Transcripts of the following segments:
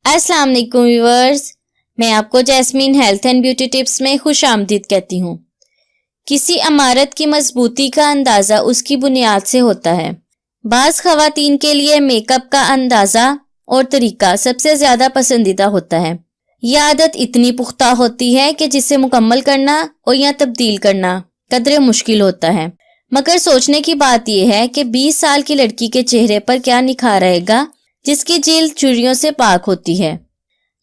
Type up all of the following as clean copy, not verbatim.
अस्सलाम वालेकुम व्यूअर्स, मैं आपको jasmine health and beauty tips में खुश आमदीद कहती हूँ। किसी इमारत की मजबूती का अंदाज़ा उसकी बुनियाद से होता है। बाज़ ख़वातीन के लिए मेकअप का अंदाज़ा और तरीका सबसे ज़्यादा पसंदीदा होता है। यह आदत इतनी पुख्ता होती है कि जिसे मुकम्मल करना और या तब्दील करना कदरे मुश्किल होता है। मगर सोचने की बात यह है कि 20 साल की लड़की के चेहरे पर क्या निखार रहेगा जिसकी जिल्द झुर्रियों से पाक होती है।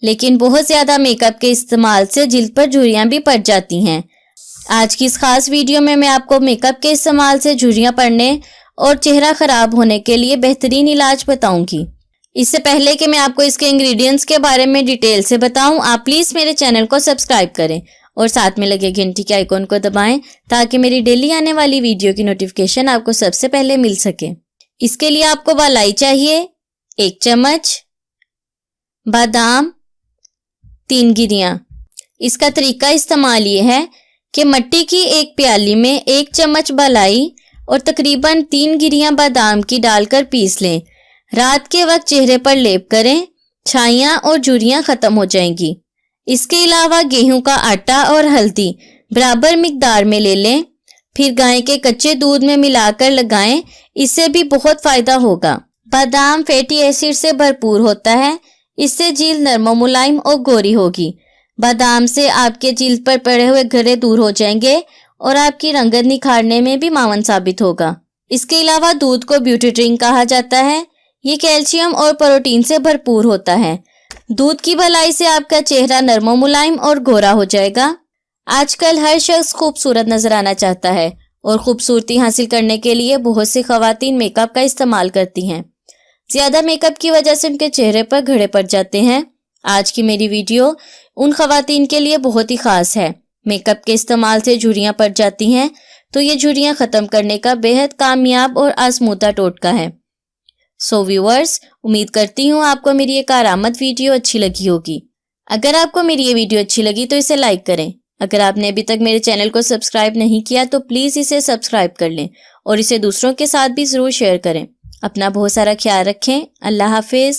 लेकिन बहुत ज़्यादा मेकअप के इस्तेमाल से जिल्द पर झुर्रियाँ भी पड़ जाती हैं। आज की इस खास वीडियो में मैं आपको मेकअप के इस्तेमाल से झुर्रियाँ पड़ने और चेहरा ख़राब होने के लिए बेहतरीन इलाज बताऊंगी। इससे पहले कि मैं आपको इसके इंग्रेडिएंट्स के बारे में डिटेल से बताऊं, आप प्लीज़ मेरे चैनल को सब्सक्राइब करें और साथ में लगे घंटी के आइकॉन को दबाएं ताकि मेरी डेली आने वाली वीडियो की नोटिफिकेशन आपको सबसे पहले मिल सके। इसके लिए आपको बालाई चाहिए 1 चम्मच, बादाम 3 गिरियां। इसका तरीका इस्तेमाल ये है कि मिट्टी की एक प्याली में 1 चम्मच बालाई और तकरीबन 3 गिरियां बादाम की डालकर पीस लें। रात के वक्त चेहरे पर लेप करें, छाइयाँ और झुर्रियाँ ख़त्म हो जाएंगी। इसके अलावा गेहूं का आटा और हल्दी बराबर मिकदार में ले लें, फिर गाय के कच्चे दूध में मिलाकर लगाएं, इससे भी बहुत फ़ायदा होगा। बादाम फैटी एसिड से भरपूर होता है, इससे जिल्द नरम मुलायम और गोरी होगी। बादाम से आपके जिल्द पर पड़े हुए घरे दूर हो जाएंगे और आपकी रंगत निखारने में भी मावन साबित होगा। इसके अलावा दूध को ब्यूटी ड्रिंक कहा जाता है। ये कैल्शियम और प्रोटीन से भरपूर होता है। दूध की भलाई से आपका चेहरा नरम मुलायम और गोरा हो जाएगा। आजकल हर शख्स खूबसूरत नजर आना चाहता है और खूबसूरती हासिल करने के लिए बहुत सी खवातीन मेकअप का इस्तेमाल करती हैं। ज्यादा मेकअप की वजह से उनके चेहरे पर घड़े पड़ जाते हैं। आज की मेरी वीडियो उन खवातीन के लिए बहुत ही खास है। मेकअप के इस्तेमाल से झुर्रियाँ पड़ जाती हैं तो ये झुर्रियाँ ख़त्म करने का बेहद कामयाब और आजमूदा टोटका है। सो व्यूअर्स, उम्मीद करती हूँ आपको मेरी ये कारआमद वीडियो अच्छी लगी होगी। अगर आपको मेरी ये वीडियो अच्छी लगी तो इसे लाइक करें। अगर आपने अभी तक मेरे चैनल को सब्सक्राइब नहीं किया तो प्लीज़ इसे सब्सक्राइब कर लें और इसे दूसरों के साथ भी ज़रूर शेयर करें। अपना बहुत सारा ख्याल रखें। अल्लाह हाफिज़।